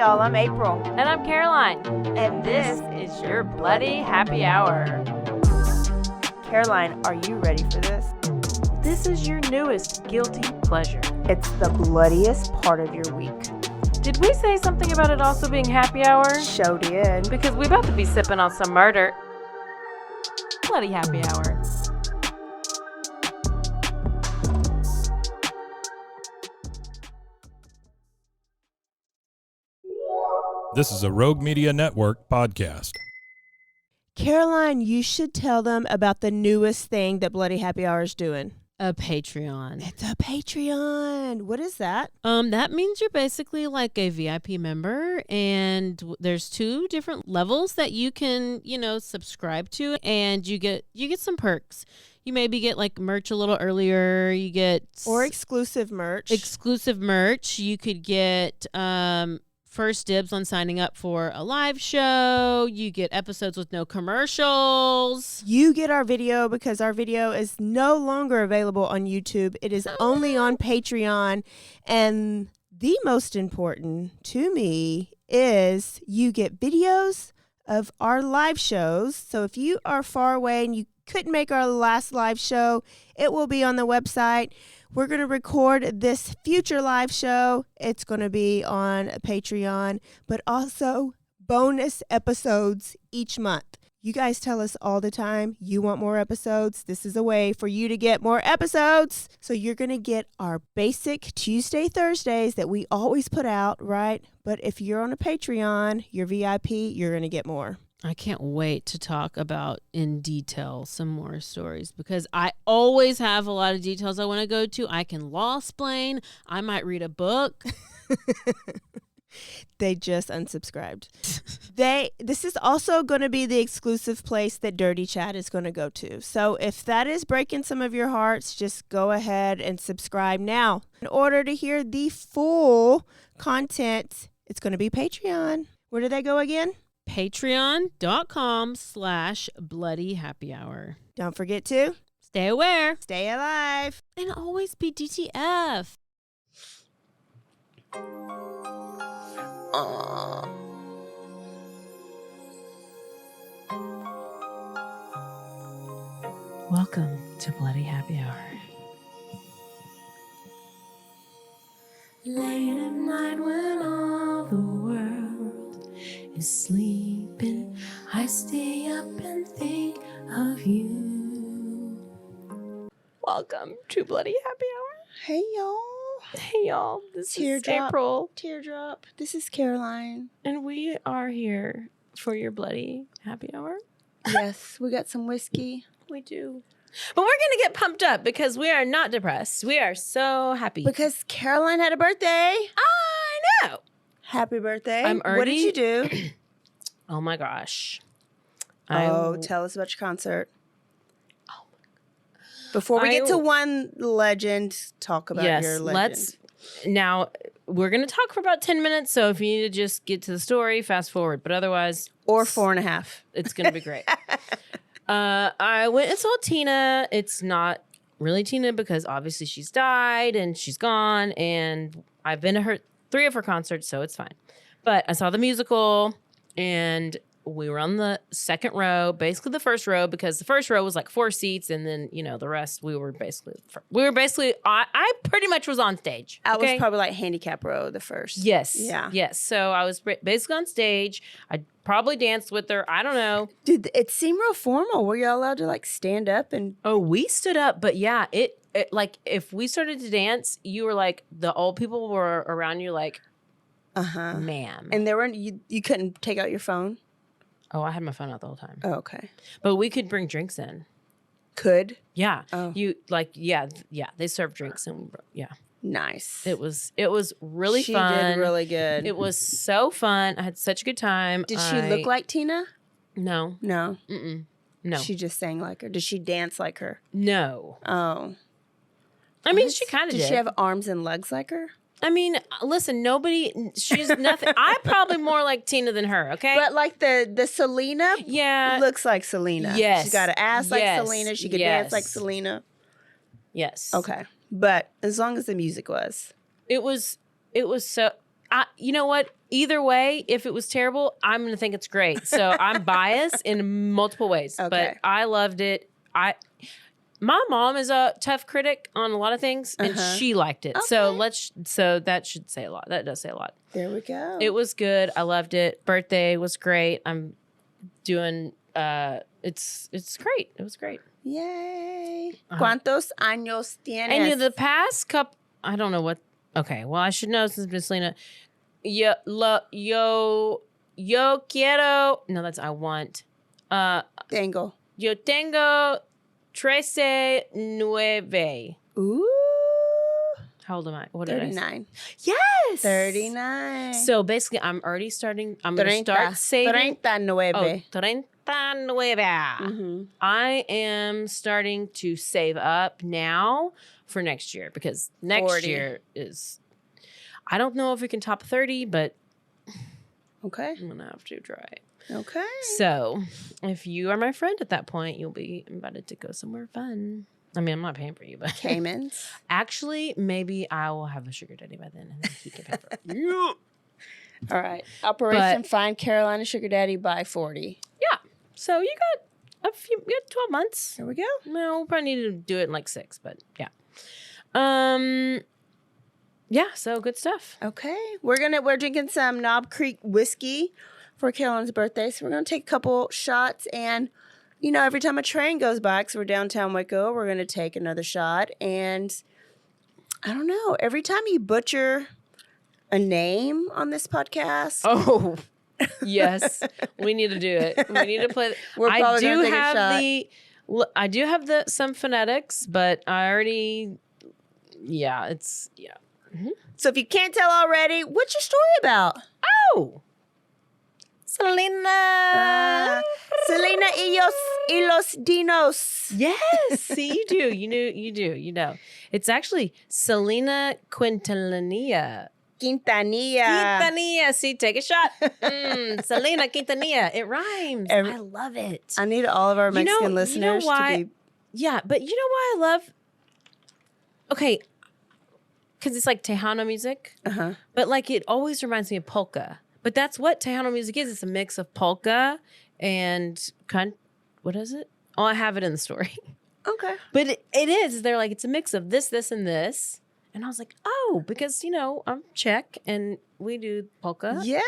y'all. I'm April. And I'm Caroline. And this is your Bloody Happy Hour. Caroline, are you ready for this? This is your newest guilty pleasure. It's the bloodiest part of your week. Did we say something about it also being happy hour? Show did. Because we're about to be sipping on some murder. Bloody Happy Hour. This is a Rogue Media Network podcast. Caroline, you should tell them about the newest thing that Bloody Happy Hour is doing. A Patreon. It's a Patreon. What is that? That means you're basically like a VIP member, and there's 2 different levels that you can, subscribe to, and you get some perks. You maybe get like merch a little earlier. You get exclusive merch. You could get first dibs on signing up for a live show. You get episodes with no commercials. You get our video because our video is no longer available on YouTube. It is only on Patreon. And the most important to me is you get videos of our live shows. So if you are far away and you couldn't make our last live show, it will be on the website. We're going to record this future live show. It's going to be on Patreon, but also bonus episodes each month. You guys tell us all the time you want more episodes. This is a way for you to get more episodes. So you're going to get our basic Tuesday, Thursdays that we always put out, right? But if you're on a Patreon, you're VIP, you're going to get more. I can't wait to talk about in detail some more stories because I always have a lot of details I want to go to. I can law-splain. I might read a book. They just unsubscribed. This is also going to be the exclusive place that Dirty Chat is going to go to. So if that is breaking some of your hearts, just go ahead and subscribe now. In order to hear the full content, it's going to be Patreon. Where do they go again? Patreon.com/BloodyHappyHour. Don't forget to stay aware, stay alive, and always be DTF. Welcome to Bloody Happy Hour. Late at night when all the world is sleeping, I stay up and think of you. Welcome to Bloody Happy Hour. Hey y'all. Hey y'all, this is April. Teardrop. This is Caroline. And we are here for your Bloody Happy Hour. Yes, we got some whiskey. We do. But we're going to get pumped up because we are not depressed. We are so happy. Because Caroline had a birthday. I know. Happy birthday. I'm already... What did you do? Oh my gosh. Tell us about your concert. Oh my God. Before we get to one legend, talk about your legend. Now, we're going to talk for about 10 minutes, so if you need to just get to the story, fast forward. But otherwise... Or 4.5. It's going to be great. I went and saw Tina. It's not really Tina because obviously she's died and she's gone. And I've been to 3 of her concerts, so it's fine. But I saw the musical and we were on the second row, basically the first row, because the first row was like 4 seats. And then, the rest, I pretty much was on stage. I was probably like handicap row the first. Yes. Yeah. Yes. So I was basically on stage. I probably danced with her. I don't know. Did it seem real formal? Were y'all allowed to like stand up and? Oh, we stood up, but yeah, it like if we started to dance, you were like the old people were around you, like, ma'am. And there weren't you couldn't take out your phone. Oh, I had my phone out the whole time. Oh, okay. But we could bring drinks in. Could? Yeah. Oh. Yeah. They served drinks and yeah. Nice. It was really she fun. She did really good. It was so fun. I had such a good time. Did she look like Tina? No. No. Mm-mm. No. She just sang like her. Did she dance like her? No. Oh. I mean, she kind of did. Did she have arms and legs like her? I mean, listen, she's nothing. I'm probably more like Tina than her, okay? But like the Selena looks like Selena. Yes. She's got an ass like Selena. She could dance like Selena. Yes. Okay. But as long as the music was. It was so, You know what? Either way, if it was terrible, I'm going to think it's great. So I'm biased in multiple ways, but I loved it. My mom is a tough critic on a lot of things, and she liked it. Okay. So that should say a lot. That does say a lot. There we go. It was good. I loved it. Birthday was great. I'm doing. It's great. It was great. Yay! ¿Cuántos años tienes? And the past couple, I don't know what. Okay, well, I should know since Miss Selena. Yo quiero. No, that's I want. Tengo. Yo tengo 13 Ooh. How old am I? What did I say? 39. Yes. 39. So basically, I'm already starting. I'm going to start saving. 39. Oh, 39. Mm-hmm. I am starting to save up now for next year because next 40. year is. I don't know if we can top 30, but okay, I'm gonna have to try. Okay. So, if you are my friend at that point, you'll be invited to go somewhere fun. I mean, I'm not paying for you, but Caymans. Actually, maybe I will have a sugar daddy by then, and then he can pay for it. Yeah. All right. Operation Find Carolina Sugar Daddy by 40. Yeah. So you got you got 12 months. There we go. No, we'll probably need to do it in like 6, but yeah. Yeah, so good stuff. Okay. We're drinking some Knob Creek whiskey for Carolyn's birthday. So we're gonna take a couple shots, and every time a train goes by, because we're downtown Waco, we're gonna take another shot. And I don't know, every time you butcher a name on this podcast. Oh, yes. We need to do it. We need to play. I do have some phonetics, but I already. Yeah, it's yeah. Mm-hmm. So if you can't tell already, what's your story about? Oh, Selena. Selena y los Dinos. Yes, see, you do. You do. It's actually Selena Quintanilla. Quintanilla. See, take a shot. Selena Quintanilla. It rhymes. I love it. I need all of our Mexican listeners to be. Yeah, but you know why I love. Okay. Because it's like Tejano music. Uh-huh. But like it always reminds me of polka. But that's what Tejano music is. It's a mix of polka and what is it? Oh, I have it in the story. Okay. But it is. They're like, it's a mix of this, and this. And I was like, oh, because, I'm Czech and we do polka. Yeah.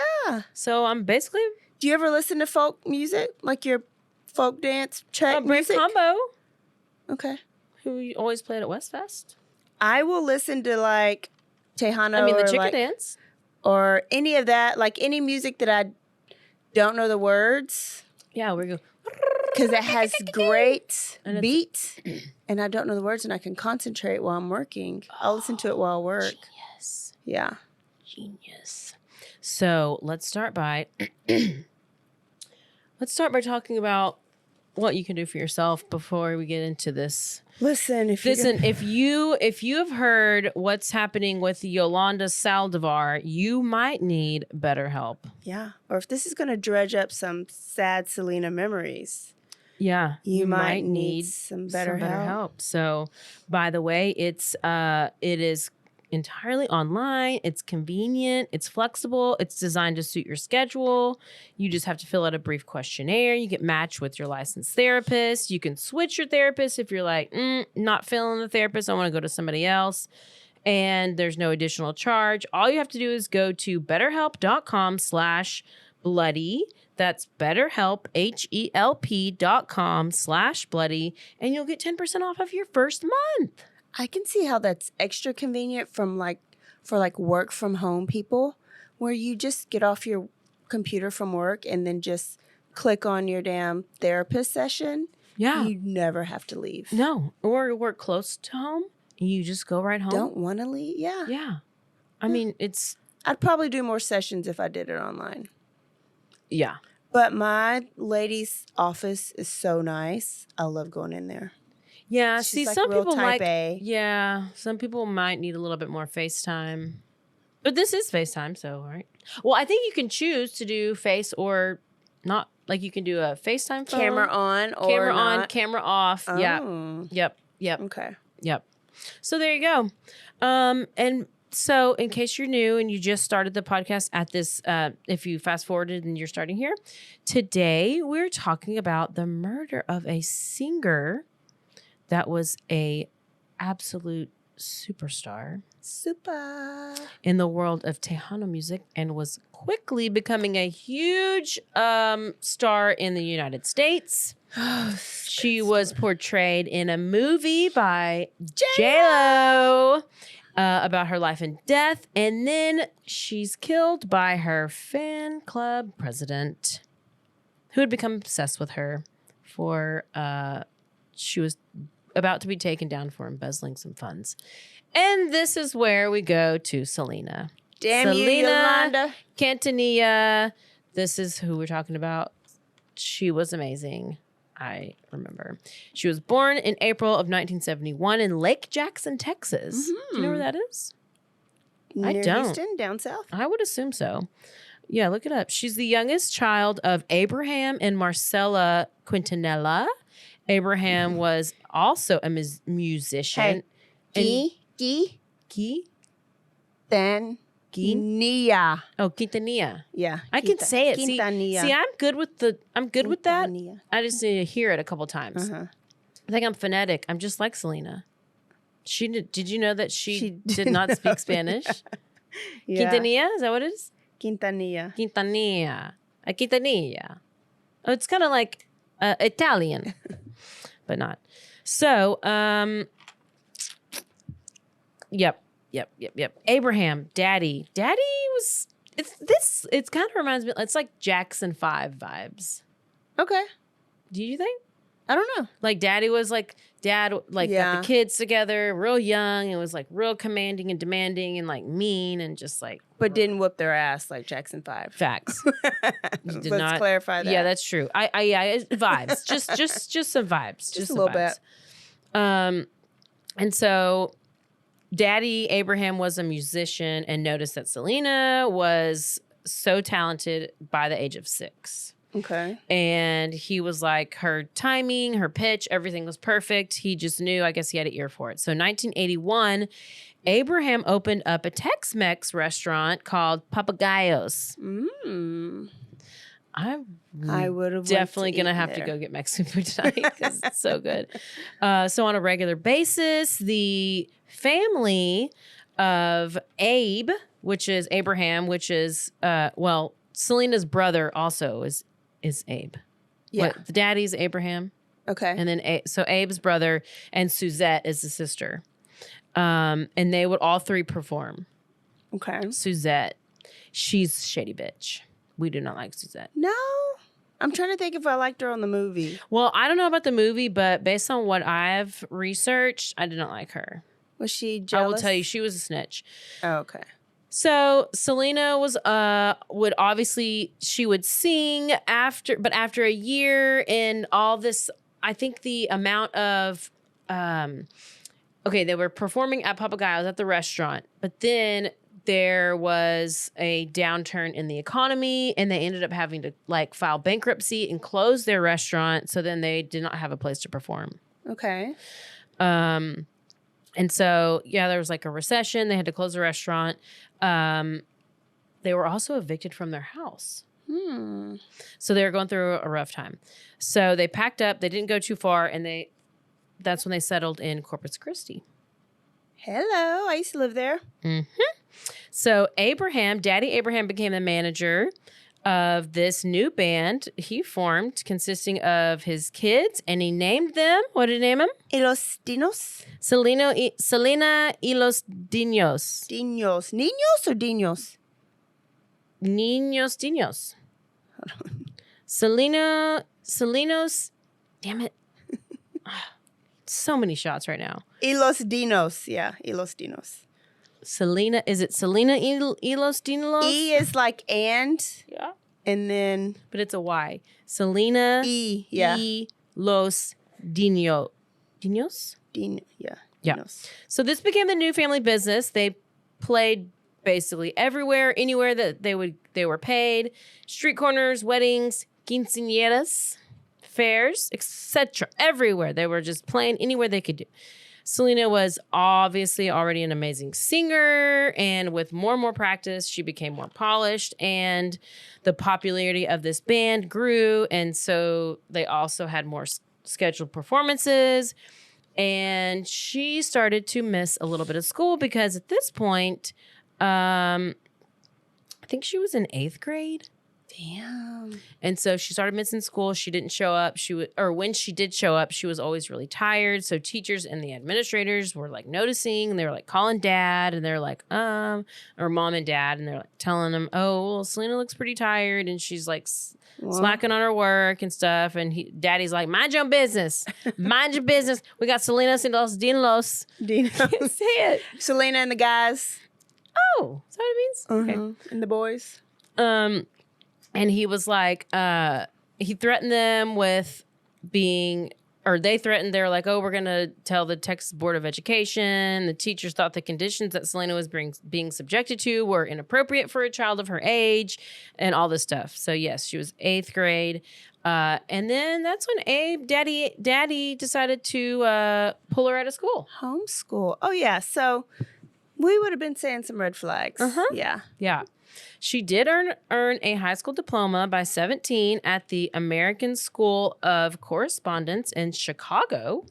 So I'm basically. Do you ever listen to folk music? Like your folk dance Czech Brave music? Combo. Okay. Who you always played at Westfest. I will listen to like Tejano. I mean, the chicken dance. Or any of that, like any music that I don't know the words. Yeah, we're good. Because it has great beat, and I don't know the words, and I can concentrate while I'm working. I'll listen to it while I work. Genius. Yeah. Genius. So let's start by talking about what you can do for yourself before we get into this. Listen, if you have heard what's happening with Yolanda Saldivar, you might need better help. Yeah. Or if this is going to dredge up some sad Selena memories. Yeah. You might need some better help. So, by the way, it is entirely online. It's convenient. It's flexible. It's designed to suit your schedule. You just have to fill out a brief questionnaire. You get matched with your licensed therapist. You can switch your therapist if you're like, not feeling the therapist. I want to go to somebody else. And there's no additional charge. All you have to do is go to betterhelp.com/bloody. That's BetterHelp, HELP.com/bloody. And you'll get 10% off of your first month. I can see how that's extra convenient for work from home people, where you just get off your computer from work and then just click on your damn therapist session. Yeah. You never have to leave. No. Or work close to home. You just go right home. Don't want to leave. Yeah. Yeah. I mean, I'd probably do more sessions if I did it online. Yeah. But my lady's office is so nice. I love going in there. Yeah, She's see, like some real people type might. A. Yeah, some people might need a little bit more FaceTime, but this is FaceTime, so right. Well, I think you can choose to do face or not. Like you can do a FaceTime phone, camera on, or camera not. on, camera off. Oh. Yeah, yep. Okay. Yep. So there you go. And So in case you're new and you just started the podcast at this, if you fast forwarded and you're starting here, today we're talking about the murder of a singer that was a absolute superstar in the world of Tejano music and was quickly becoming a huge star in the United States. She was portrayed in a movie by J-Lo about her life and death, and then she's killed by her fan club president, who had become obsessed with her for she was about to be taken down for embezzling some funds. And this is where we go to Selena. Damn you, Yolanda. Quintanilla. This is who we're talking about. She was amazing. I remember. She was born in April of 1971 in Lake Jackson, Texas. Do you know where that is? I don't. Houston, down south? I would assume so. Yeah, look it up. She's the youngest child of Abraham and Marcella Quintanilla. Abraham was also a musician. Hey, Quintanilla. Oh, Quintanilla. Yeah. I can say it. Quintanilla. See, I'm good with that. Quintanilla. I just need to hear it a couple times. I think I'm phonetic. I'm just like Selena. Did you know that she did not speak Spanish? Yeah. Quintanilla? Is that what it is? Quintanilla. Quintanilla. A Quintanilla. Oh, it's kind of like Italian, but not. So, Yep. Abraham, Daddy was. It kind of reminds me. It's like Jackson 5 vibes. Okay. Do you think? I don't know. Like Daddy was like got the kids together, real young, and was like real commanding and demanding and like mean and just like. But didn't whoop their ass like Jackson 5. Facts. Let's clarify that. Yeah, that's true. Vibes. just some vibes. Just a little bit. And so Daddy Abraham was a musician and noticed that Selena was so talented by the age of 6. Okay. And he was like, her timing, her pitch, everything was perfect. He just knew, I guess he had an ear for it. So 1981, Abraham opened up a Tex-Mex restaurant called Papagayos. I would have definitely going to have to go get Mexican food tonight because it's so good. So on a regular basis, the family of Abe, which is Abraham, which is, Selena's brother also is Abe. Yeah. The daddy's Abraham. Okay. And then, so Abe's brother and Suzette is the sister. And they would all three perform. Okay. Suzette, she's a shady bitch. We do not like Suzette. No. I'm trying to think if I liked her on the movie. Well, I don't know about the movie, but based on what I've researched, I did not like her. Was she jealous? I will tell you, she was a snitch. Oh, okay. So Selena was she would sing after a year and all this. I think the amount of they were performing at Papagayos at the restaurant, but then there was a downturn in the economy and they ended up having to like file bankruptcy and close their restaurant. So then they did not have a place to perform. Okay. And so, there was like a recession. They had to close the restaurant. They were also evicted from their house. So they were going through a rough time. So they packed up. They didn't go too far. And that's when they settled in Corpus Christi. Hello. I used to live there. So Daddy Abraham became the manager of this new band he formed consisting of his kids, and he named them, what did he name them? Y los Dinos? Selena y los Dinos. Dinos. Niños or Dinos? Dinos. Selena's, damn it. So many shots right now. Y los Dinos. Yeah, y los Dinos. Selena, is it Selena y los Dinos? E is like and. Yeah. And then. But it's a Y. Selena y los Dinos. Dinos? Yeah. Dinos. So this became the new family business. They played basically everywhere, anywhere that they were paid. Street corners, weddings, quinceañeras, fairs, etc. Everywhere. They were just playing anywhere they could do. Selena was obviously already an amazing singer, and with more and more practice, she became more polished, and the popularity of this band grew, and so they also had more scheduled performances, and she started to miss a little bit of school because at this point, I think she was in 8th grade. Damn. And so she started missing school. She didn't show up. When she did show up, she was always really tired. So teachers and the administrators were like noticing, and they were like calling dad, and they're like, or mom and dad, and they're like telling them, oh, well, Selena looks pretty tired, and she's like slacking on her work and stuff. And daddy's like, mind your business. Mind your business. We got Selena and los Dinos. Can't say it. Selena and the guys. Oh, is that what it means? Okay. And the boys. And he was like, he threatened them with they were like, oh, we're going to tell the Texas Board of Education. The teachers thought the conditions that Selena was being subjected to were inappropriate for a child of her age and all this stuff. So, yes, she was 8th grade. And then that's when Daddy decided to pull her out of school. Homeschool. Oh, yeah. So we would have been saying some red flags. Yeah. Yeah. She did earn a high school diploma by 17 at the American School of Correspondence in Chicago.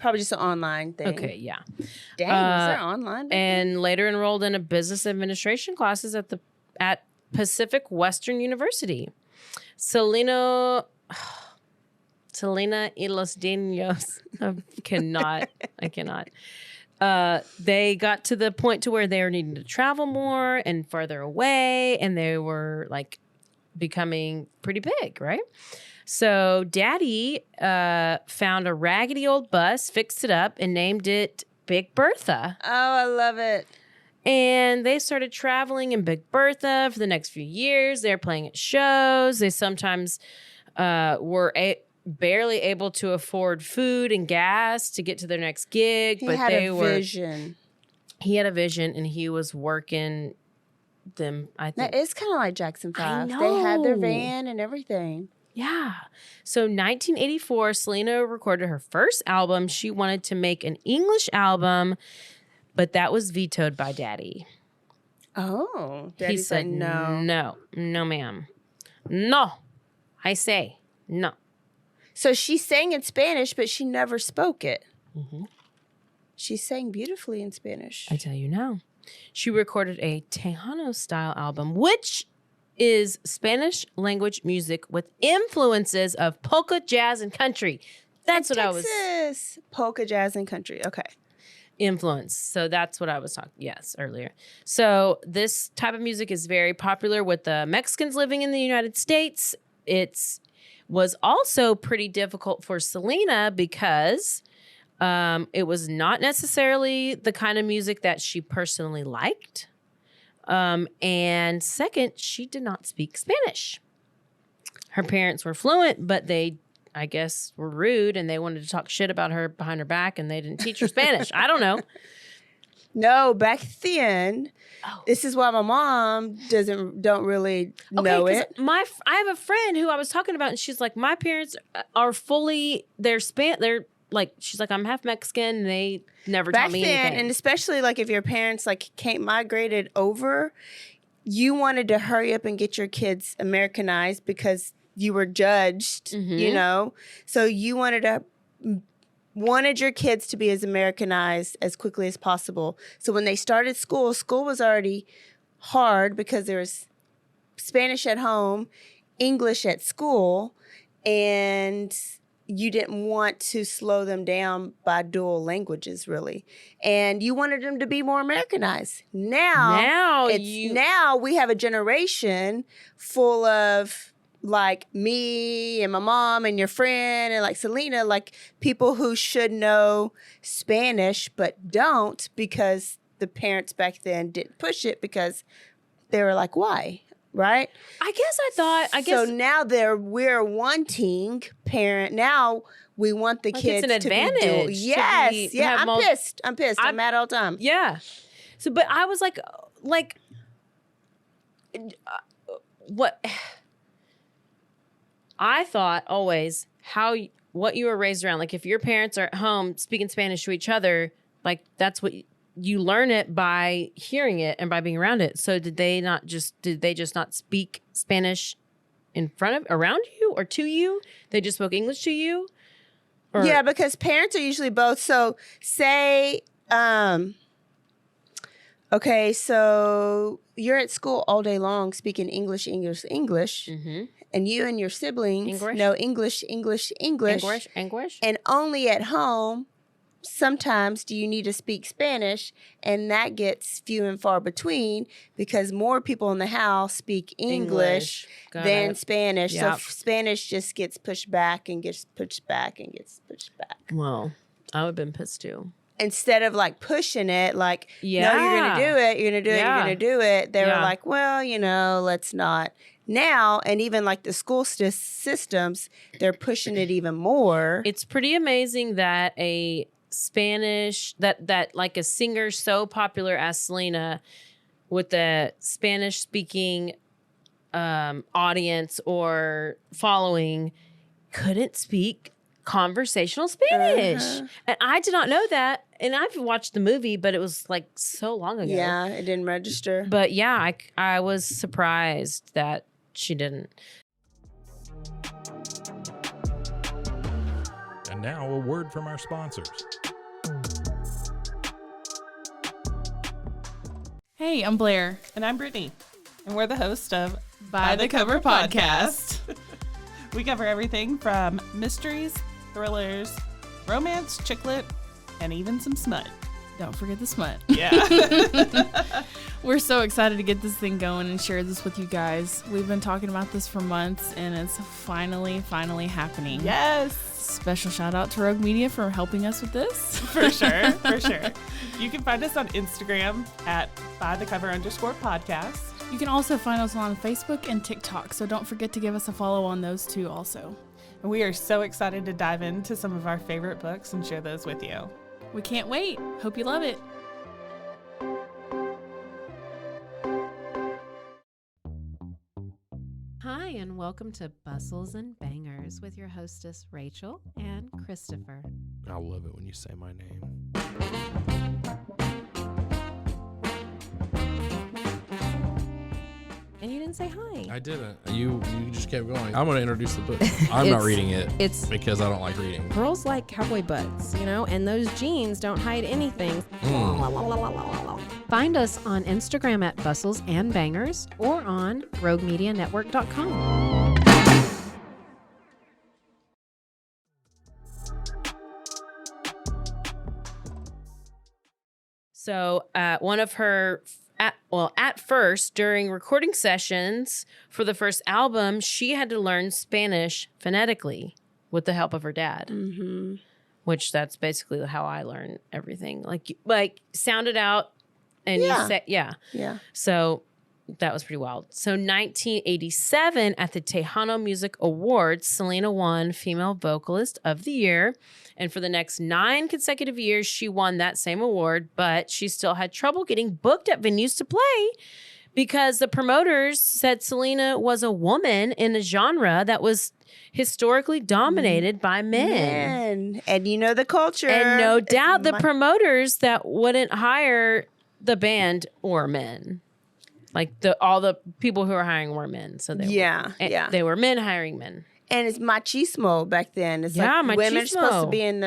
Probably just an online thing. Okay, yeah. Dang, was there online? And later enrolled in a business administration classes at Pacific Western University. Selena y los Dinos. I cannot. They got to the point to where they were needing to travel more and farther away, and they were like becoming pretty big, right? So Daddy found a raggedy old bus, fixed it up, and named it Big Bertha. Oh, I love it. And they started traveling in Big Bertha for the next few years. They were playing at shows. They sometimes were barely able to afford food and gas to get to their next gig. He had a vision, and he was working them, I think. That is kind of like Jackson 5. I know. They had their van and everything. Yeah. So 1984, Selena recorded her first album. She wanted to make an English album, but that was vetoed by Daddy. Oh. He said, no, ma'am. No. I say no. So she sang in Spanish, but she never spoke it. Mm-hmm. She sang beautifully in Spanish. I tell you now. She recorded a Tejano-style album, which is Spanish language music with influences of polka, jazz, and country. That's what Texas. I was... Polka, jazz, and country. Okay. Influence. So that's what I was talking, earlier. So this type of music is very popular with the Mexicans living in the United States. Was also pretty difficult for Selena because it was not necessarily the kind of music that she personally liked. And second, she did not speak Spanish. Her parents were fluent, but they, I guess, were rude and they wanted to talk shit about her behind her back and they didn't teach her Spanish. I don't know. No, back then, this is why my mom don't really know it. I have a friend who I was talking about, and she's like, my parents are fully they're like, she's like, I'm half Mexican, and they never taught me anything. Back then, and especially like if your parents like migrated over, you wanted to hurry up and get your kids Americanized because you were judged, you know, so you wanted your kids to be as Americanized as quickly as possible. So when they started school was already hard because there was Spanish at home, English at school, and you didn't want to slow them down by dual languages, really. And you wanted them to be more Americanized. Now we have a generation full of like me and my mom and your friend and like Selena, like people who should know Spanish but don't because the parents back then didn't push it because they were like, why? Right? I guess. So now we're wanting now we want the kids it's an to advantage. Be yes. Yeah. I'm pissed. I'm mad all the time. Yeah. So, but I was like, what? I thought always what you were raised around. Like if your parents are at home speaking Spanish to each other, like that's what you learn it by hearing it and by being around it. So did they just not speak Spanish around you or to you? They just spoke English to you? Or? Yeah, because parents are usually both. So say, okay, so you're at school all day long speaking English, Mm-hmm. and you and your siblings know English. And only at home, sometimes do you need to speak Spanish, and that gets few and far between because more people in the house speak English than Spanish. Yep. So Spanish just gets pushed back and gets pushed back and gets pushed back. Well, I would have been pissed too. Instead of like pushing it, like, no, you're going to do it, you're going to do it, you're going to do it. They were like, well, let's not. Now, and even like the school systems, they're pushing it even more. It's pretty amazing that a Spanish, that like a singer so popular as Selena with the Spanish speaking audience or following couldn't speak conversational Spanish. And I did not know that. And I've watched the movie, but it was like so long ago. Yeah, it didn't register. But yeah, I was surprised that she didn't. And now a word from our sponsors. Hey, I'm Blair. And I'm Brittany. And we're the host of By the Cover Podcast. We cover everything from mysteries, thrillers, romance, chick lit, and even some smut. Don't forget the smut. Yeah. We're so excited to get this thing going and share this with you guys. We've been talking about this for months, and it's finally happening. Yes. Special shout out to Rogue Media for helping us with this. For sure. You can find us on Instagram at @bythecover_podcast. You can also find us on Facebook and TikTok, so don't forget to give us a follow on those two also. And we are so excited to dive into some of our favorite books and share those with you. We can't wait. Hope you love it. Hi, and welcome to Bustles and Bangers with your hostess, Rachel and Christopher. I love it when you say my name. And you didn't say hi. I didn't. You just kept going. I'm going to introduce the book. I'm not reading it. It's because I don't like reading. girls like cowboy butts, and those jeans don't hide anything. Find us on Instagram at Bustles and Bangers or on roguemedianetwork.com. So one of her, at first, during recording sessions for the first album, she had to learn Spanish phonetically with the help of her dad. Mm-hmm. Which that's basically how I learned everything. Like sound it out and you say, yeah. So that was pretty wild. So 1987 at the Tejano Music Awards, Selena won Female Vocalist of the Year. And for the next 9 consecutive years, she won that same award, but she still had trouble getting booked at venues to play because the promoters said Selena was a woman in a genre that was historically dominated by men. And you know the culture. And no doubt the promoters that wouldn't hire the band or men. Like all the people who were hiring were men. So they were men hiring men. And it's machismo back then. It's like women are supposed to be in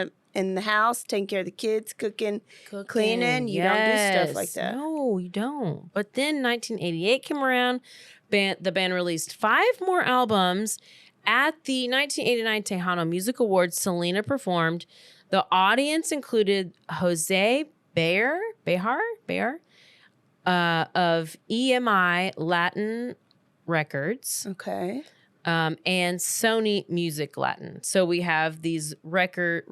the house, taking care of the kids, cooking. Cleaning. You don't do stuff like that. No, you don't. But then 1988 came around. The band released 5 more albums. At the 1989 Tejano Music Awards, Selena performed. The audience included Jose Behar of EMI Latin Records. Okay. And Sony Music Latin. So we have these record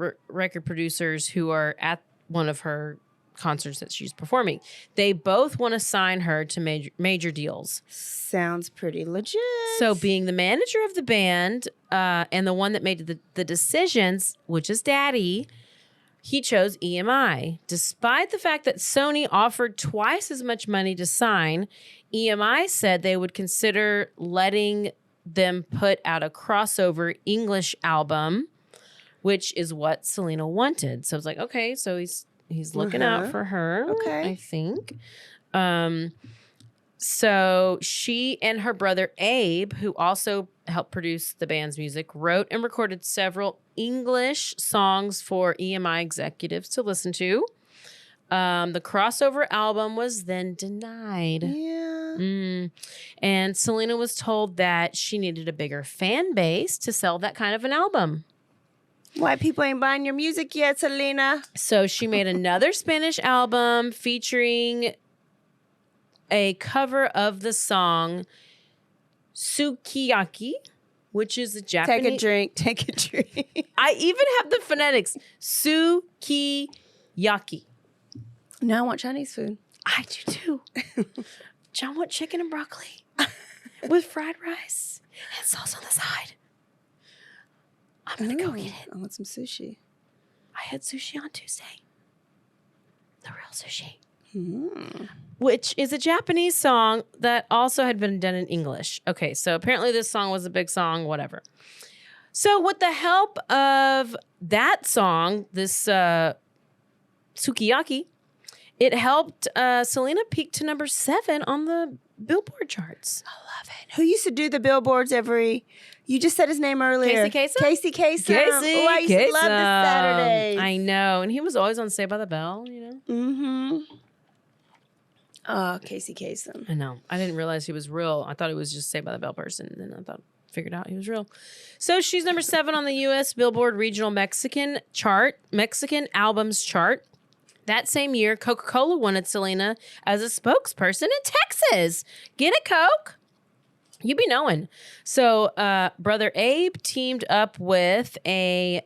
producers who are at one of her concerts that she's performing. They both want to sign her to major deals. Sounds pretty legit. So being the manager of the band and the one that made the decisions, which is Daddy, he chose EMI. Despite the fact that Sony offered twice as much money to sign, EMI said they would consider letting them put out a crossover English album which is what Selena wanted. So it's like, okay, so he's looking out for her, I think. So she and her brother Abe, who also helped produce the band's music, wrote and recorded several English songs for EMI executives to listen to. The crossover album was then denied. Yeah. And Selena was told that she needed a bigger fan base to sell that kind of an album. White people ain't buying your music yet, Selena. So she made another Spanish album featuring a cover of the song Sukiyaki, which is a Japanese... Take a drink. Take a drink. I even have the phonetics. Sukiyaki. Now I want Chinese food. I do too. John want chicken and broccoli with fried rice and sauce on the side. I'm going to go get it. I want some sushi. I had sushi on Tuesday. The real sushi. Which is a Japanese song that also had been done in English. Okay, so apparently this song was a big song, whatever. So with the help of that song, this Sukiyaki, it helped Selena peak to number 7 on the Billboard charts. I love it. Who used to do the billboards every... You just said his name earlier. Casey Kasem. Oh, I used to love this Saturday. I know. And he was always on Saved by the Bell, you know? Mm-hmm. Oh, Casey Kasem. I know. I didn't realize he was real. I thought he was just Saved by the Bell person. And then I figured out he was real. So she's number 7 on the U.S. Billboard Regional Mexican Albums chart. That same year, Coca-Cola wanted Selena as a spokesperson in Texas. Get it, Coke? You be knowing. So brother Abe teamed up with a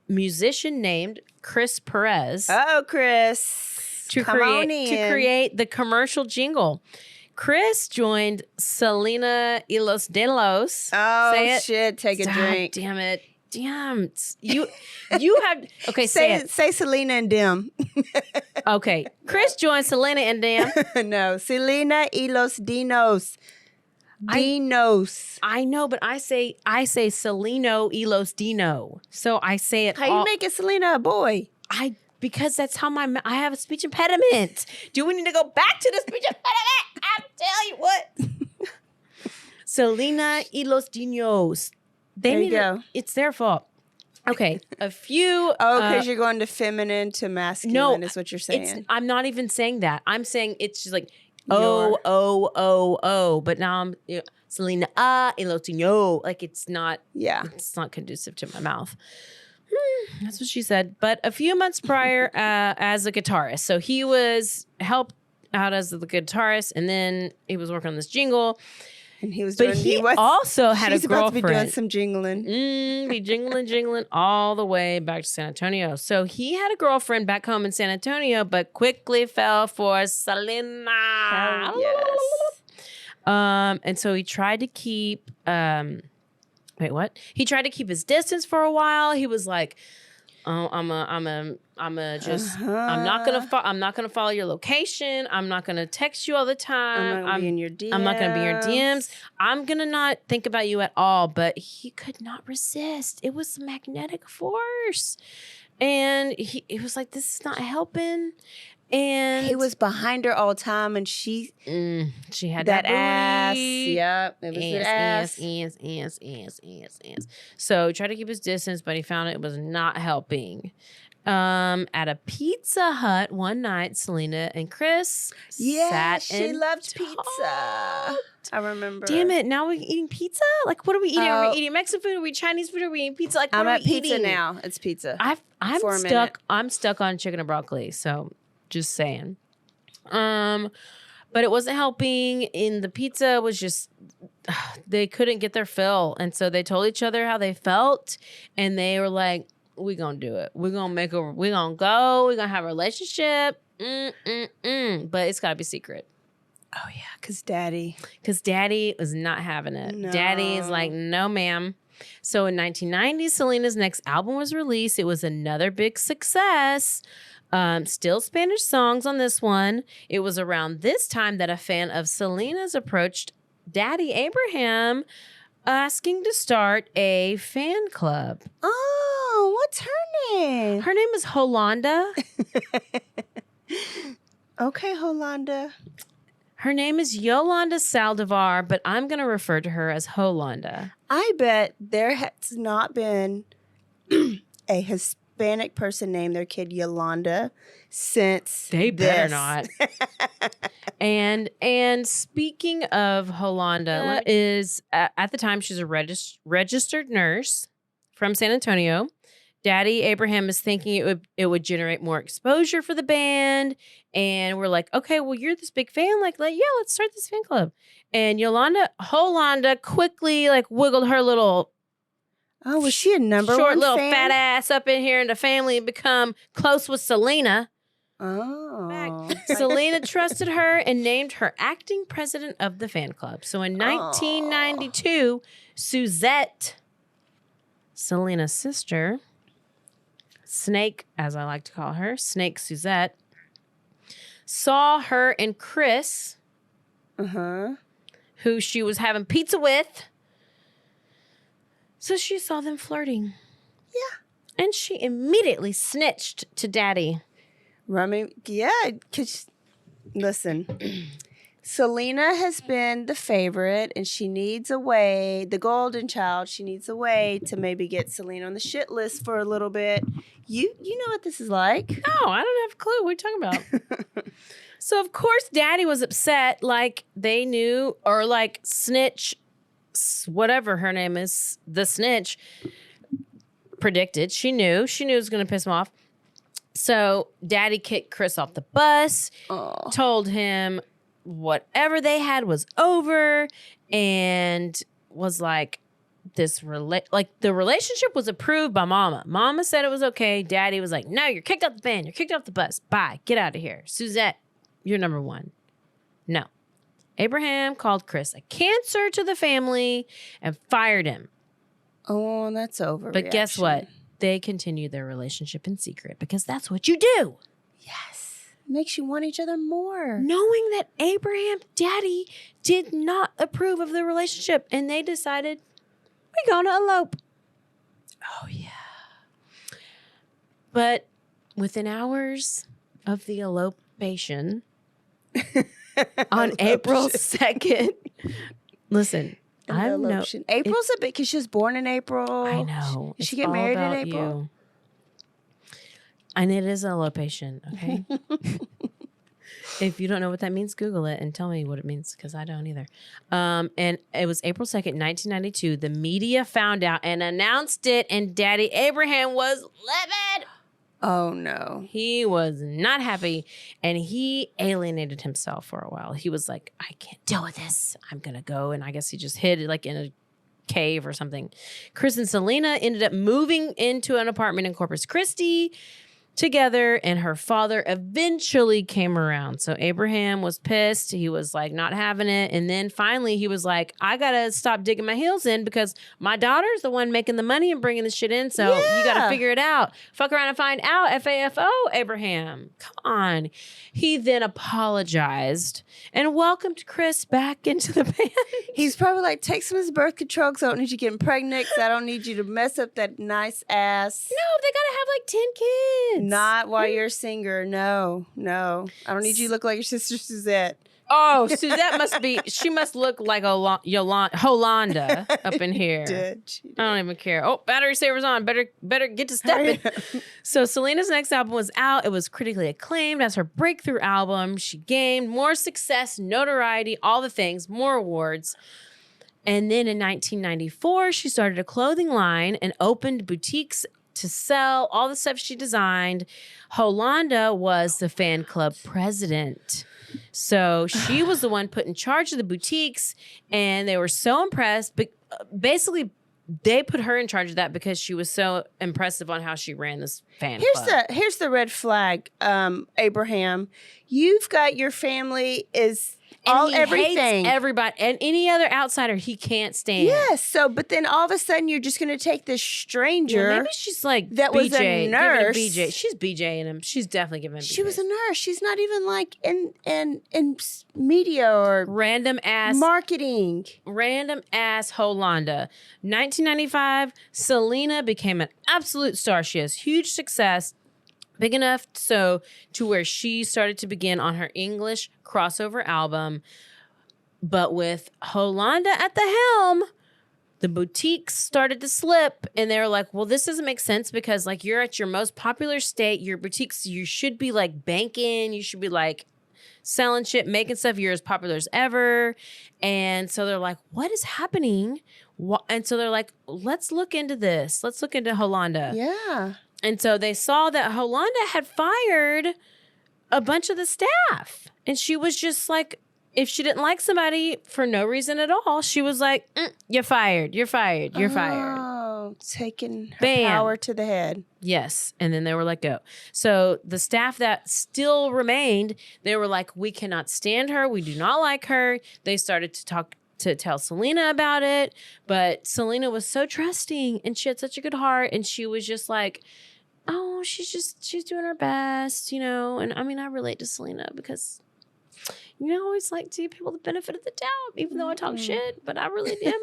musician named Chris Perez. Oh, Chris. To create the commercial jingle. Chris joined Selena y los Delos. Oh, shit. Take a drink. Damn it. Damn. You have... Okay, say it. Say Selena and Dim. Okay. Chris joined Selena and Dim. No. Selena y los Dinos. Dinos. I know, but I say Seleno y los Dino. So I say it. How you make it Selena a boy? Because that's how I have a speech impediment. Do we need to go back to the speech impediment? I'll tell you what. Selena y los Dinos. There you go. It's their fault. Okay, a few. Because you're going to feminine to masculine is what you're saying. I'm not even saying that. I'm saying it's just like, oh. But now I'm Selena y los Dinos. Like it's not conducive to my mouth. That's what she said. But a few months prior, as a guitarist. So he was helped out as the guitarist, and then he was working on this jingle. And he was also had a girlfriend. He's about to be doing some jingling. Be jingling all the way back to San Antonio. So he had a girlfriend back home in San Antonio, but quickly fell for Selena. Oh, yes. And so he tried to keep... Wait, what? He tried to keep his distance for a while. He was like, "Oh, I'm not gonna follow your location. I'm not gonna text you all the time. I'm not gonna be in your DMs. I'm not gonna be in your DMs. I'm gonna not think about you at all." But he could not resist. It was a magnetic force, and he was like, "This is not helping." And he was behind her all the time, and she had that ass. Booty. Yep, it was ass. So he tried to keep his distance, but he found it was not helping. At a Pizza Hut one night, Selena and Chris sat and loved pizza. I remember. Damn it! Now we're eating pizza. Like, what are we eating? Are we eating Mexican food? Are we Chinese food? Are we eating pizza? Like, what I'm are at we pizza eating? now. It's pizza. I'm stuck on chicken and broccoli. So. Just saying. But it wasn't helping. In the pizza was just, they couldn't get their fill. And so they told each other how they felt. And they were like, we're going to do it. We're going to go. We're going to have a relationship. But it's got to be secret. Oh, yeah. Because daddy was not having it. No. Daddy is like, no, ma'am. So in 1990, Selena's next album was released. It was another big success. Still Spanish songs on this one. It was around this time that a fan of Selena's approached Daddy Abraham asking to start a fan club. Oh, Oh, what's her name? Her name is Holanda. Okay, Holanda. Her name is Yolanda Saldivar, but I'm going to refer to her as Holanda. I bet there has not been a Hispanic person named their kid Yolanda since They better this. not. And speaking of Holanda, is at the time she's a registered nurse from San Antonio. Daddy Abraham is thinking it would generate more exposure for the band, and we're like, okay, well, you're this big fan, let's start this fan club. And Holanda quickly wiggled her little was she a number short one little fan? fat ass up in here in the family and become close with Selena. Oh. Selena trusted her and named her acting president of the fan club. So in 1992, Suzette, Selena's sister, Snake, as I like to call her, Snake Suzette, saw her and Chris, who she was having pizza with. So she saw them flirting. Yeah. And she immediately snitched to Daddy. Because, listen, Selena has been the favorite, and she needs a way, the golden child, she needs a way to maybe get Selena on the shit list for a little bit. You know what this is like. No, I don't have a clue. What are you talking about? So, of course, Daddy was upset, they knew, or Snitch, whatever her name is, the snitch, predicted. She knew it was going to piss him off. So Daddy kicked Chris off the bus, told him whatever they had was over, and was like, the relationship was approved by Mama. Mama said it was okay. Daddy was like, no, you're kicked off the band. You're kicked off the bus. Bye. Get out of here. Suzette, you're number one. No. Abraham called Chris a cancer to the family and fired him. Oh, that's over. But guess what? They continued their relationship in secret because that's what you do. Yes. Makes you want each other more. Knowing that Abraham, Daddy, did not approve of the relationship, and they decided, we're going to elope. Oh, yeah. But within hours of the elopation, on April 2nd, listen, April's a bit, because she was born in April. I know. Did she get married in April? You. And it is an elopation, okay? If you don't know what that means, Google it and tell me what it means, because I don't either. And it was April 2nd, 1992. The media found out and announced it, and Daddy Abraham was livid. Oh, no. He was not happy, and he alienated himself for a while. He was like, I can't deal with this. I'm going to go. And I guess he just hid in a cave or something. Chris and Selena ended up moving into an apartment in Corpus Christi together, and her father eventually came around. So Abraham was pissed. He was not having it. And then finally he was like, I got to stop digging my heels in because my daughter's the one making the money and bringing the shit in. So you got to figure it out. Fuck around and find out. FAFO, Abraham. Come on. He then apologized and welcomed Chris back into the band. He's probably like, take some of his birth control because I don't need you getting pregnant, because I don't need you to mess up that nice ass. No, they got to have 10 kids. Not while you're a singer. No. I don't need you to look like your sister Suzette. Oh, Suzette must look like Holanda up in here. Did I don't even care. Oh, battery saver's on. Better get to stepping. So Selena's next album was out. It was critically acclaimed as her breakthrough album. She gained more success, notoriety, all the things, more awards. And then in 1994, she started a clothing line and opened boutiques to sell all the stuff she designed. Holanda was the fan club president. So she was the one put in charge of the boutiques, and they were so impressed. But basically, they put her in charge of that because she was so impressive on how she ran this fan club. Here's the red flag, Abraham. You've got your family is all he everything. hates everybody and any other outsider he can't stand. Yes. So, but then all of a sudden you're just going to take this stranger. Yeah, maybe she's like that BJ, was a nurse. giving him BJ. She's BJing him. She's definitely giving him BJ. She was a nurse. She's not even like in media or random ass Holanda. 1995, Selena became an absolute star. She has huge success. Big enough so to where she started to begin on her English crossover album. But with Holanda at the helm, the boutiques started to slip. And they were like, well, this doesn't make sense because like you're at your most popular state. Your boutiques, you should be like banking. You should be like selling shit, making stuff. You're as popular as ever. And so they're like, what is happening? And so they're like, let's look into this. Let's look into Holanda. Yeah. And so they saw that Holanda had fired a bunch of the staff. And she was just like, if she didn't like somebody for no reason at all, she was like, you're fired, you're fired, you're fired. Oh, taking her Bam. power to the head. Yes. And then they were let go. So the staff that still remained, they were like, we cannot stand her. We do not like her. They started to tell Selena about it. But Selena was so trusting and she had such a good heart. And she was just like, oh, she's doing her best, you know. And I mean, I relate to Selena because I always like to give people the benefit of the doubt, even though I talk shit, but I really am.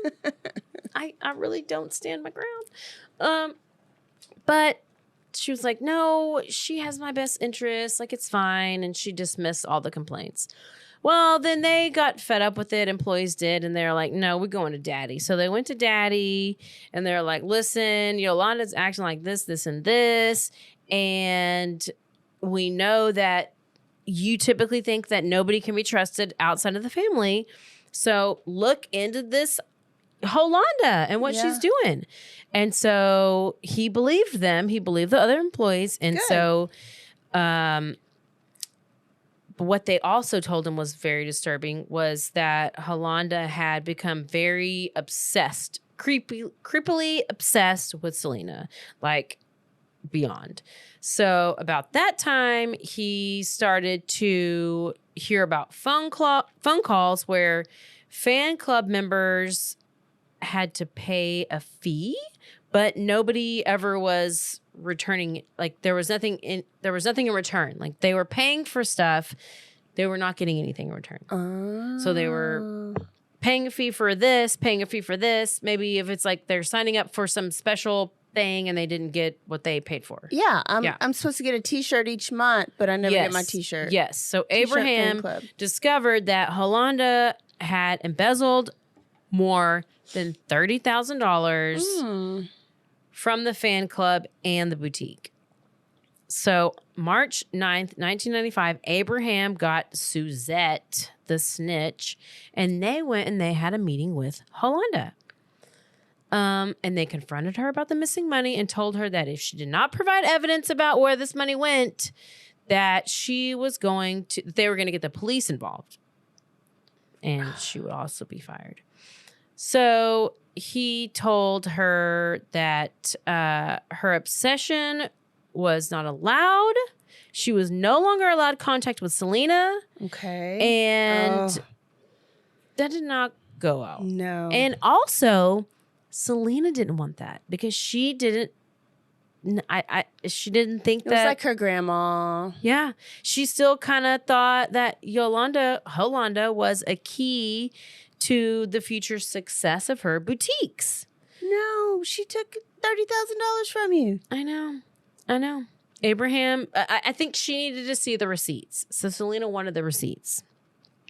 I really don't stand my ground. But she was like, no, she has my best interest. Like, it's fine. And she dismissed all the complaints. Well, then they got fed up with it. Employees did. And they're like, no, we're going to Daddy. So they went to Daddy and they're like, listen, Yolanda's acting like this, this, and this. And we know that you typically think that nobody can be trusted outside of the family. So look into this Holanda and what she's doing. And so he believed them. He believed the other employees. And Good. So what they also told him was very disturbing was that Holanda had become very obsessed, creepily obsessed with Selena, like beyond. So about that time, he started to hear about phone calls where fan club members had to pay a fee, but nobody ever was returning. Like there was nothing in return. Like they were paying for stuff, they were not getting anything in return. So they were paying a fee for this, paying a fee for this. Maybe if it's like they're signing up for some special thing and they didn't get what they paid for. Yeah, I'm supposed to get a T-shirt each month, but I never get my T-shirt. Yes. So T-shirt Abraham fan club. discovered that Holanda had embezzled more than $30,000 from the fan club and the boutique. So March 9th, 1995, Abraham got Suzette, the snitch, and they went and they had a meeting with Holanda. And they confronted her about the missing money and told her that if she did not provide evidence about where this money went, that they were going to get the police involved. And she would also be fired. So he told her that her obsession was not allowed. She was no longer allowed contact with Selena. Okay. And that did not go out. No. And also, Selena didn't want that because she didn't. She didn't think that it was like her grandma. Yeah, she still kind of thought that Holanda was a key to the future success of her boutiques. No, she took $30,000 from you. I know. Abraham, I think she needed to see the receipts. So Selena wanted the receipts.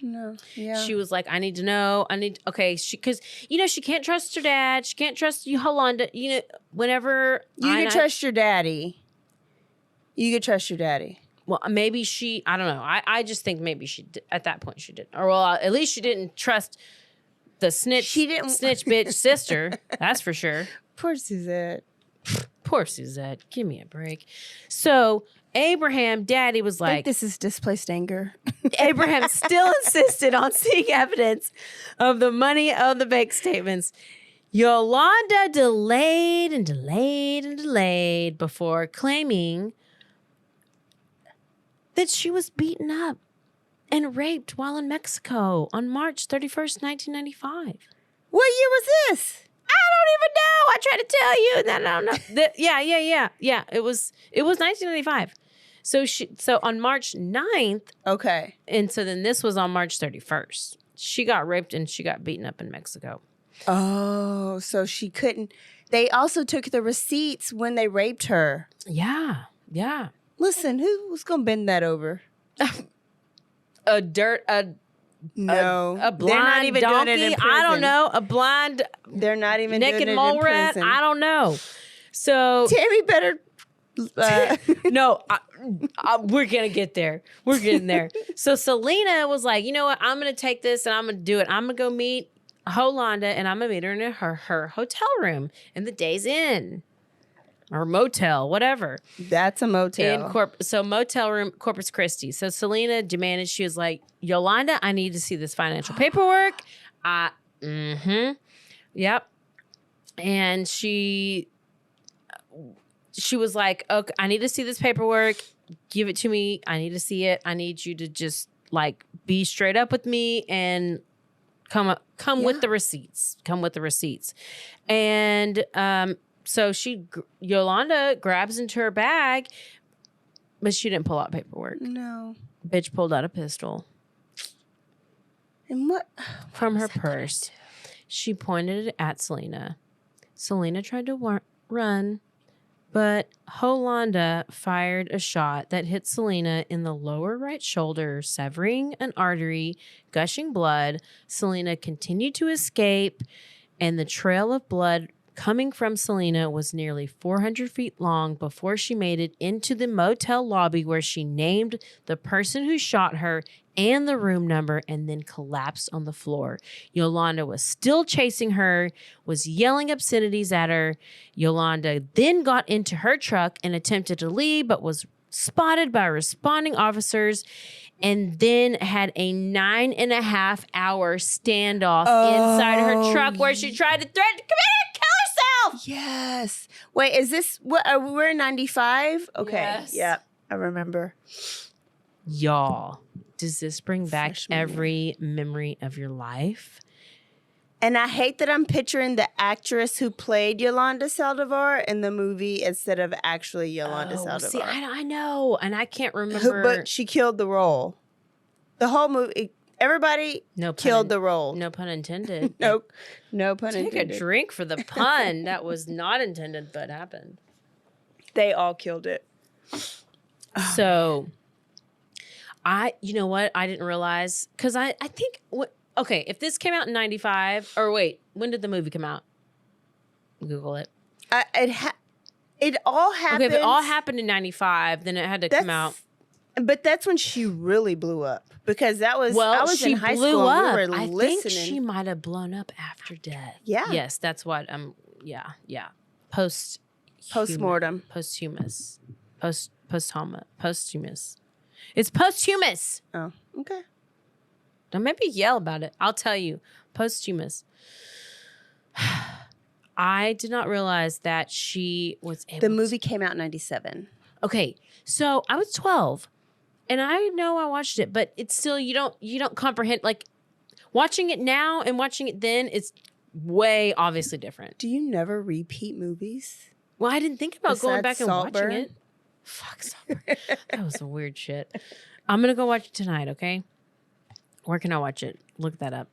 No, yeah. She was like, I need to know. Because, she can't trust her dad. She can't trust you, Holanda. Whenever you can trust your daddy. You can trust your daddy. Well, maybe I don't know. I just think maybe she did, at that point she did. Or, well, at least she didn't trust the snitch bitch sister. That's for sure. Poor Suzette. Poor Suzette. Give me a break. So Abraham, daddy was like, I think this is displaced anger. Abraham still insisted on seeing evidence of the money on the bank statements. Yolanda delayed and delayed and delayed before claiming that she was beaten up and raped while in Mexico on March 31st, 1995. What year was this? I don't even know. I tried to tell you, and then I don't know. Yeah. It was 1995. So on March 9th, Okay. and so then this was on March 31st. She got raped and she got beaten up in Mexico. Oh, so she couldn't. They also took the receipts when they raped her. Yeah. Listen, who's gonna bend that over? No. A They're blind not even donkey. doing it in I don't prison. know. A blind They're not even doing naked it mole in rat. prison. I don't know. So Tammy better. no, we're gonna get there. We're getting there. So Selena was like, you know what? I'm gonna take this and I'm gonna do it. I'm gonna go meet Holanda and I'm gonna meet her in her hotel room in the Days Inn or motel, whatever. That's a motel. So motel room, Corpus Christi. So Selena demanded, she was like, Yolanda, I need to see this financial paperwork. Yep. And she was like, okay, I need to see this paperwork. Give it to me. I need to see it. I need you to just like be straight up with me and come with the receipts. Come with the receipts. And so Yolanda grabs into her bag, but she didn't pull out paperwork. No. Bitch pulled out a pistol And what? from her purse. She pointed it at Selena. Selena tried to run, but Holanda fired a shot that hit Selena in the lower right shoulder, severing an artery, gushing blood. Selena continued to escape, and the trail of blood coming from Selena was nearly 400 feet long before she made it into the motel lobby, where she named the person who shot her and the room number and then collapsed on the floor. Yolanda was still chasing her, was yelling obscenities at her. Yolanda then got into her truck and attempted to leave, but was spotted by responding officers and then had a 9.5-hour standoff inside her truck where she tried to threaten to kill herself. Yes. Wait, is this what? We're in 95? Okay. Yes. Yeah, I remember. Y'all, does this bring back Freshman year. every memory of your life? And I hate that I'm picturing the actress who played Yolanda Saldivar in the movie instead of actually Yolanda Saldivar. See, I know, and I can't remember. But she killed the role. The whole movie, everybody killed the role. No pun intended. No pun Take intended. a drink for the pun. That was not intended, but happened. They all killed it. So, you know what? I didn't realize, because I think, okay, if this came out in 95, or wait, when did the movie come out? Google it. It all happened. Okay, if it all happened in 95, then it had to come out. But that's when she really blew up, because that was I was she in high blew school. up. And we were I listening. think she might have blown up after death. Yeah. Yes, that's what. Yeah. Postmortem. Posthumous. Posthumous. It's posthumous. Oh, okay. Don't make me yell about it. I'll tell you. Posthumous. I did not realize that she was able. The movie came out in 97. Okay, so I was 12, and I know I watched it, but it's still you don't comprehend, like, watching it now and watching it then. It's way obviously different. Do you never repeat movies? Well, I didn't think about going Besides back and watching Saltburn? it. Fuck Saltburn. That was some weird shit. I'm gonna go watch it tonight. Okay, where can I watch it? Look that up.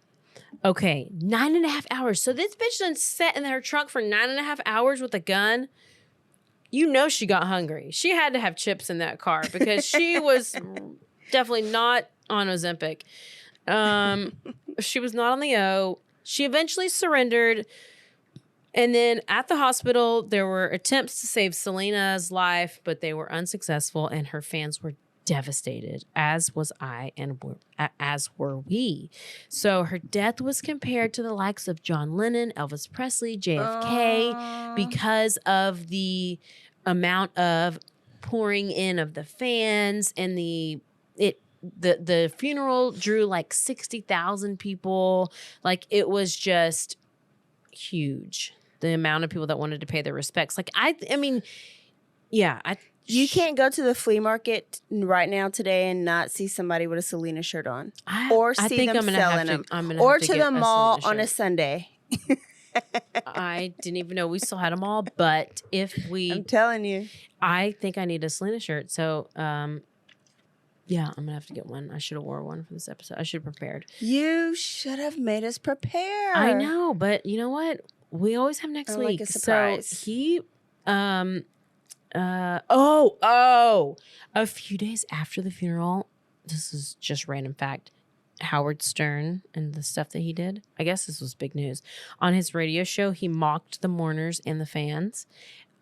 Okay, 9.5 hours. So this bitch done sat in her trunk for 9.5 hours with a gun. You know she got hungry. She had to have chips in that car because she was definitely not on Ozempic. She was not on the O. She eventually surrendered. And then at the hospital, there were attempts to save Selena's life, but they were unsuccessful, and her fans were devastated, as was I, and as were we. So her death was compared to the likes of John Lennon, Elvis Presley, JFK, because of the amount of pouring in of the fans, and the funeral drew like 60,000 people. Like, it was just huge, the amount of people that wanted to pay their respects. Like, I mean, yeah, You can't go to the flea market right now today and not see somebody with a Selena shirt on, or see them selling them, or to the mall on a Sunday. I didn't even know we still had them all, but I'm telling you, I think I need a Selena shirt. So, yeah, I'm gonna have to get one. I should have wore one for this episode. I should have prepared. You should have made us prepare. I know, but you know what? We always have next week. Like a surprise. So he, a few days after the funeral, this is just random fact. Howard Stern and the stuff that he did. I guess this was big news. On his radio show, he mocked the mourners and the fans.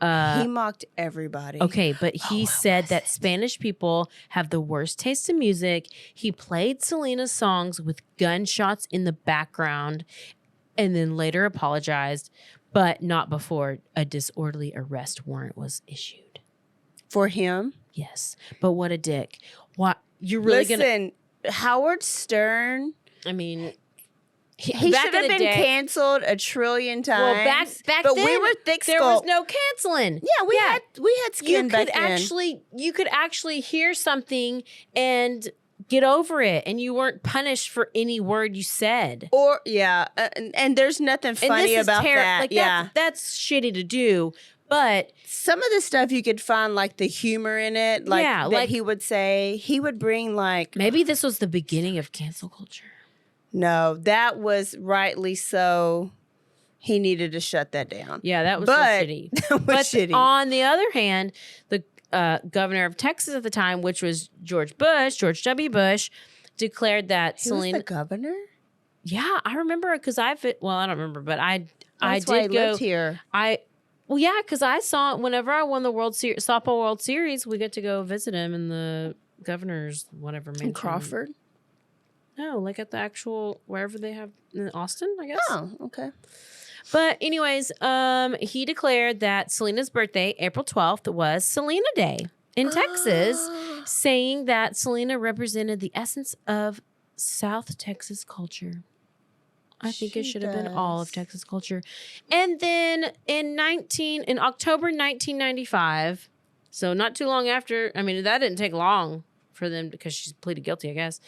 He mocked everybody. Okay, but he said that Spanish people have the worst taste in music. He played Selena's songs with gunshots in the background and then later apologized, but not before a disorderly arrest warrant was issued. For him? Yes. But what a dick. What you're really Listen, Howard Stern. I mean, he should have been canceled a trillion times. Well, back but then, we were thick there was no canceling. Yeah, we had skin back then. You could actually hear something and get over it, and you weren't punished for any word you said. Or and there's nothing funny about that. Like, that's shitty to do. But some of the stuff you could find like the humor in it, like he would say. He would bring like maybe this was the beginning of cancel culture. No, that was rightly so. He needed to shut that down. Yeah, that was so shitty. That was shitty. On the other hand, the governor of Texas at the time, which was George W. Bush, declared that Selena. Was the governor? Yeah, I remember it because I don't remember, but I That's did why I go. Lived here. Well, yeah, because I saw whenever I won the softball World Series, we get to go visit him in the governor's whatever mansion. In Crawford? No, like at the actual wherever they have in Austin, I guess. Oh, okay. But anyways, he declared that Selena's birthday, April 12th, was Selena Day in Texas, saying that Selena represented the essence of South Texas culture. I think it should have been all of Texas culture. And then in October 1995, so not too long after, I mean, that didn't take long for them because she pleaded guilty, I guess.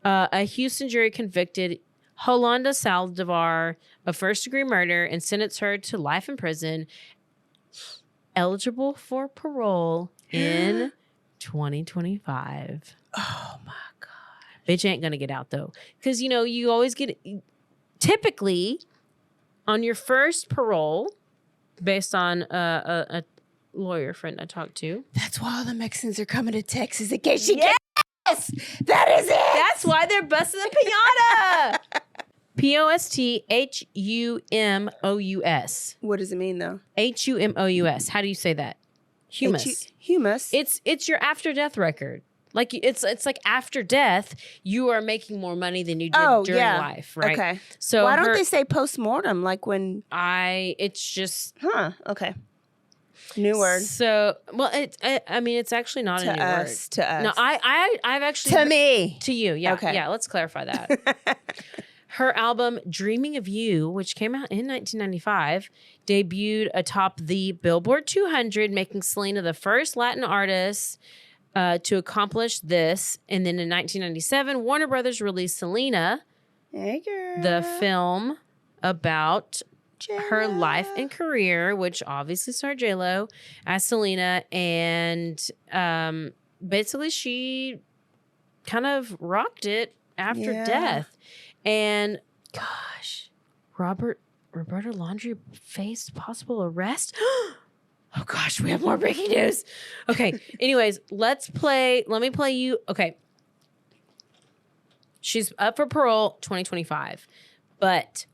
A Houston jury convicted Yolanda Saldivar of first-degree murder and sentenced her to life in prison, eligible for parole in 2025. Oh, my God. Bitch ain't going to get out, though. Because, you always get... Typically, on your first parole, based on a lawyer friend I talked to. That's why all the Mexicans are coming to Texas in case she gets. Yes! That is it! That's why they're busting the pinata! Posthumous. What does it mean, though? Humous. How do you say that? Humus. Humus. It's your after-death record. Like it's like after death, you are making more money than you did during life, right? Okay. So why don't they say post-mortem? Like when it's just okay. New word. So I mean it's actually not a new word. To us. No, I've actually to me. To you, yeah. Okay. Yeah, let's clarify that. Her album Dreaming of You, which came out in 1995, debuted atop the Billboard 200, making Selena the first Latin artist to accomplish this. And then in 1997, Warner Brothers released Selena, the film about her life and career, which obviously starred J-Lo as Selena. And basically she kind of rocked it after death. And gosh, Roberta Laundrie faced possible arrest. Oh gosh, we have more breaking news. Okay. Anyways, let me play you. Okay. She's up for parole 2025. But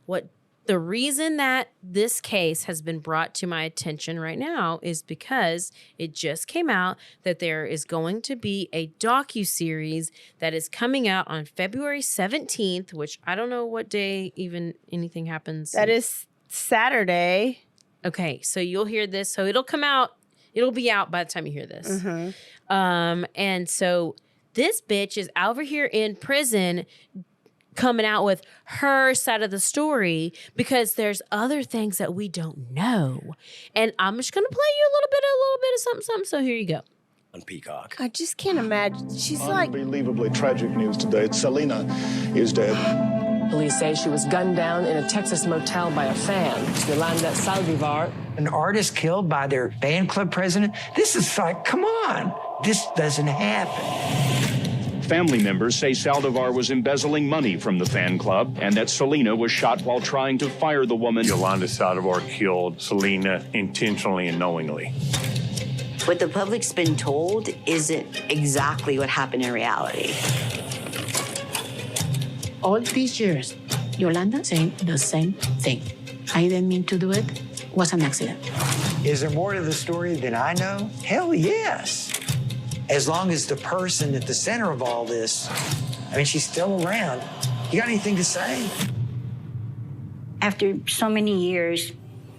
the reason that this case has been brought to my attention right now is because it just came out that there is going to be a docuseries that is coming out on February 17th, which I don't know what day even anything happens. That is Saturday. Okay, so you'll hear this. So it'll come out. It'll be out by the time you hear this. Mm-hmm. And so this bitch is over here in prison coming out with her side of the story because there's other things that we don't know. And I'm just going to play you a little bit of something. So here you go. on Peacock. I just can't imagine. She's like... Unbelievably tragic news today. Selena is dead. Police say she was gunned down in a Texas motel by a fan. Yolanda Saldivar. An artist killed by their fan club president? This is like, come on. This doesn't happen. Family members say Saldivar was embezzling money from the fan club and that Selena was shot while trying to fire the woman. Yolanda Saldivar killed Selena intentionally and knowingly. What the public's been told isn't exactly what happened in reality. All these years, Yolanda saying the same thing. I didn't mean to do it. It was an accident. Is there more to the story than I know? Hell yes. As long as the person at the center of all this, I mean, she's still around. You got anything to say? After so many years,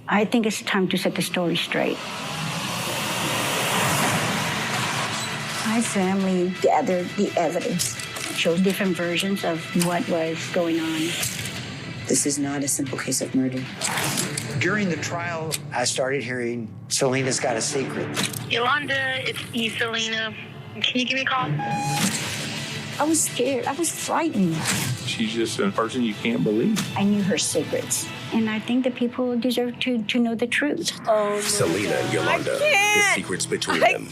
I think it's time to set the story straight. My family gathered the evidence, showed different versions of what was going on. This is not a simple case of murder. During the trial, I started hearing Selena's got a secret. Yolanda, it's me, Selena. Can you give me a call? I was scared. I was frightened. She's just a person you can't believe. I knew her secrets. And I think that people deserve to know the truth. Selena and Yolanda, the secrets between them.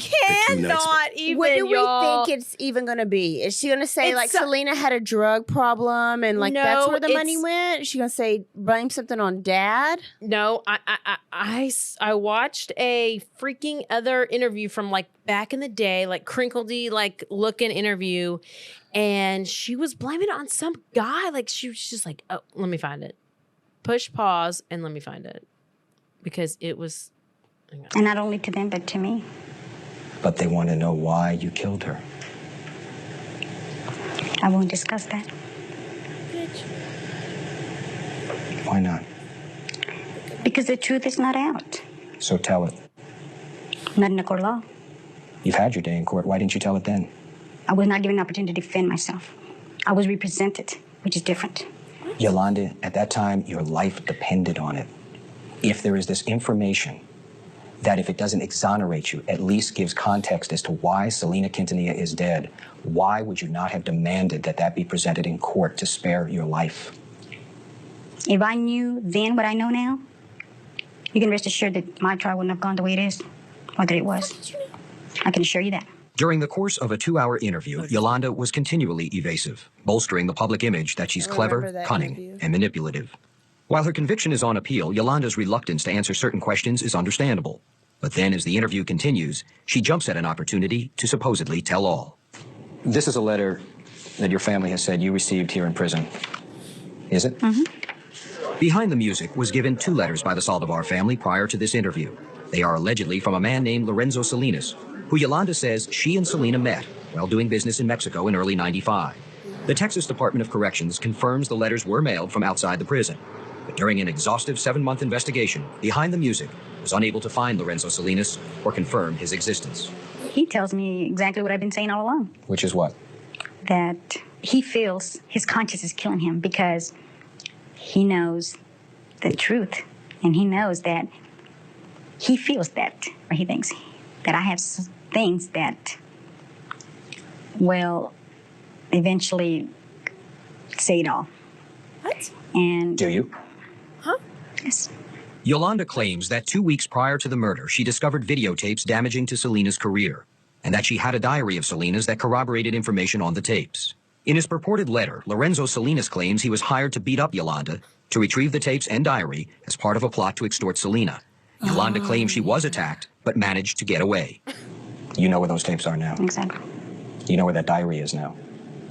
Cannot even, what do we think it's even going to be? Is she going to say, like, Selena had a drug problem and, like, that's where the money went? Is she going to say, blame something on Dad? No, I watched a freaking other interview from, like, back in the day, like, crinkledy, like, looking interview, and she was blaming it on some guy. Like, she was just like, oh, let me find it. Push pause and let me find it, because it was. And not only to them, but to me. But they want to know why you killed her. I won't discuss that. Why not? Because the truth is not out. So tell it. Not in a court of law. You've had your day in court. Why didn't you tell it then? I was not given an opportunity to defend myself. I was represented, which is different. Yolanda, at that time, your life depended on it. If there is this information that, if it doesn't exonerate you, at least gives context as to why Selena Quintanilla is dead, why would you not have demanded that that be presented in court to spare your life? If I knew then what I know now, you can rest assured that my trial wouldn't have gone the way it is, or that it was. I can assure you that. During the course of a 2-hour interview, Yolanda was continually evasive, bolstering the public image that she's clever, cunning, and manipulative. While her conviction is on appeal, Yolanda's reluctance to answer certain questions is understandable. But then, as the interview continues, she jumps at an opportunity to supposedly tell all. This is a letter that your family has said you received here in prison. Is it? Mm-hmm. Behind the Music was given 2 letters by the Saldivar family prior to this interview. They are allegedly from a man named Lorenzo Salinas, who Yolanda says she and Selena met while doing business in Mexico in early '95. The Texas Department of Corrections confirms the letters were mailed from outside the prison. But during an exhaustive 7-month investigation, Behind the Music was unable to find Lorenzo Salinas or confirm his existence. He tells me exactly what I've been saying all along. Which is what? That he feels his conscience is killing him because he knows the truth. And he knows that he feels that, or he thinks that I have things that will eventually say it all. What? And do you? Huh? Yes. Yolanda claims that 2 weeks prior to the murder, she discovered videotapes damaging to Selena's career, and that she had a diary of Selena's that corroborated information on the tapes. In his purported letter, Lorenzo Salinas claims he was hired to beat up Yolanda to retrieve the tapes and diary as part of a plot to extort Selena. Yolanda claims she was attacked, but managed to get away. You know where those tapes are now? Exactly. You know where that diary is now?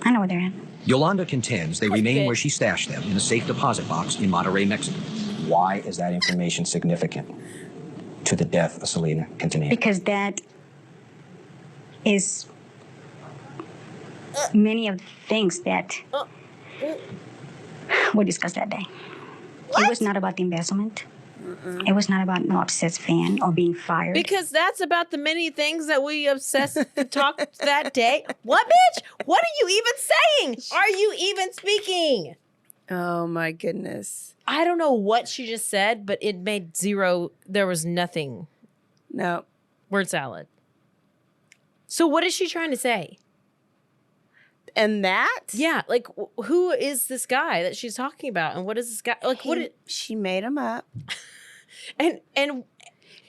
I know where they're at. Yolanda contends they remain where she stashed them, in a safe deposit box in Monterrey, Mexico. Why is that information significant to the death of Selena Quintanilla? Because that is many of the things that we discussed that day. What? It was not about the embezzlement. It was not about no obsessed fan or being fired. Because that's about the many things that we talked that day. What, bitch? What are you even saying? Are you even speaking? Oh, my goodness. I don't know what she just said, but it made zero. There was nothing. No. Word salad. So what is she trying to say? And that? Yeah, like who is this guy that she's talking about, and what is this guy like? She made him up. and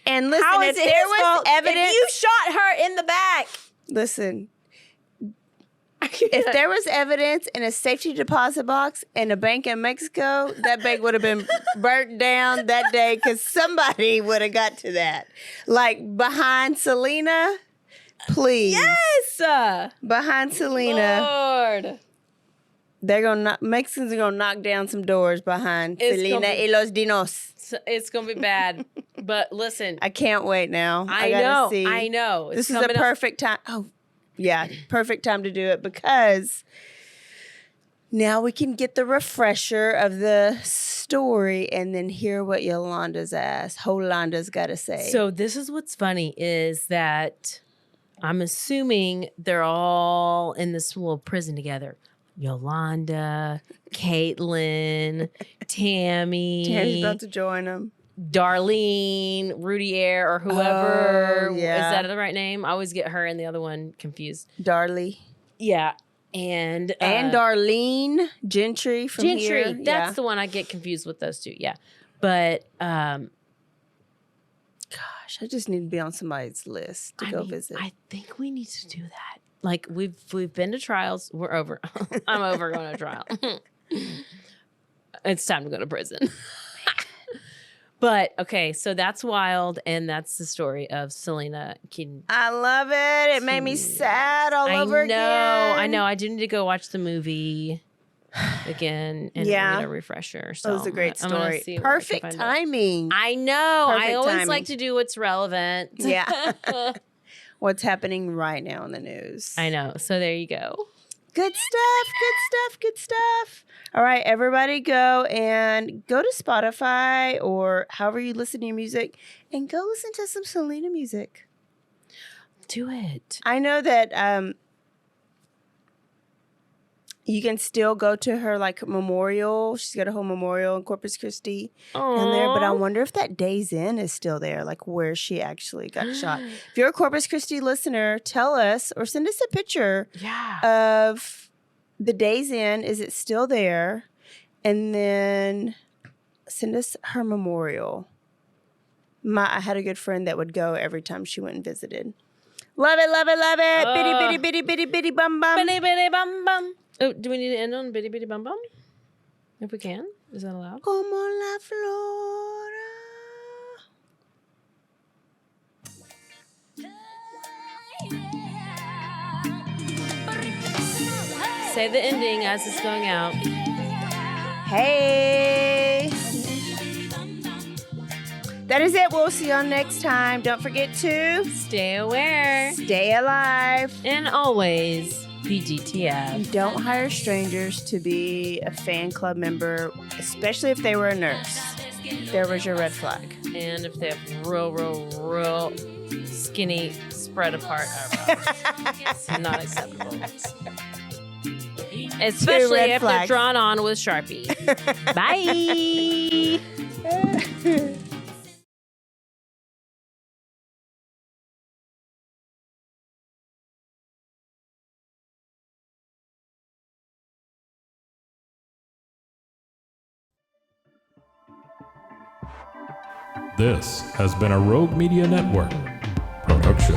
listen, how if is it there his was fault evidence, if you shot her in the back? Listen, if there was evidence in a safety deposit box in a bank in Mexico, that bank would have been burnt down that day because somebody would have got to that. Like behind Selena, please. Yes, behind Selena. Lord. Mexicans are gonna knock down some doors behind Selena y los Dinos. It's gonna be bad, but listen, I can't wait now. I know. This is a perfect time. Oh, yeah, perfect time to do it because now we can get the refresher of the story and then hear what Yolanda's got to say. So this is what's funny is that I'm assuming they're all in this little prison together. Yolanda, Caitlin, Tammy. Tammy's about to join them. Darlene, Rudier, or whoever. Oh, yeah. Is that the right name? I always get her and the other one confused. Darlie. Yeah. And Darlene Gentry from here. That's the one I get confused with those two. Yeah. But gosh, I just need to be on somebody's list to go visit. I think we need to do that. Like we've been to trials. We're over. I'm over going to trial. It's time to go to prison. But okay, so that's wild, and that's the story of Selena. I love it. It made me sad all over again. I know. I do need to go watch the movie again and get a refresher. So it was a great story. Perfect timing. I know. Perfect I always timing. like to do what's relevant. Yeah. What's happening right now in the news. I know. So there you go. Good stuff. All right, everybody go to Spotify or however you listen to your music and go listen to some Selena music. Do it. I know that you can still go to her memorial. She's got a whole memorial in Corpus Christi down there. But I wonder if that Days Inn is still there, like where she actually got shot. If you're a Corpus Christi listener, tell us or send us a picture of the Days Inn. Is it still there? And then send us her memorial. I had a good friend that would go every time she went and visited. Love it. Bitty, bitty, bitty, bitty, bitty, bum, bum. Bitty, bitty, bum, bum. Oh, do we need to end on bitty, bitty, bum, bum? If we can. Is that allowed? Como la flora. Say the ending as it's going out. Hey. That is it. We'll see you on next time. Don't forget to stay aware, stay alive, and always be DTF. Don't hire strangers to be a fan club member, especially if they were a nurse. There was your red flag. And if they have real skinny, spread apart eyebrows. It's not acceptable. Especially if they're drawn on with Sharpie. Bye. This has been a Rogue Media Network production.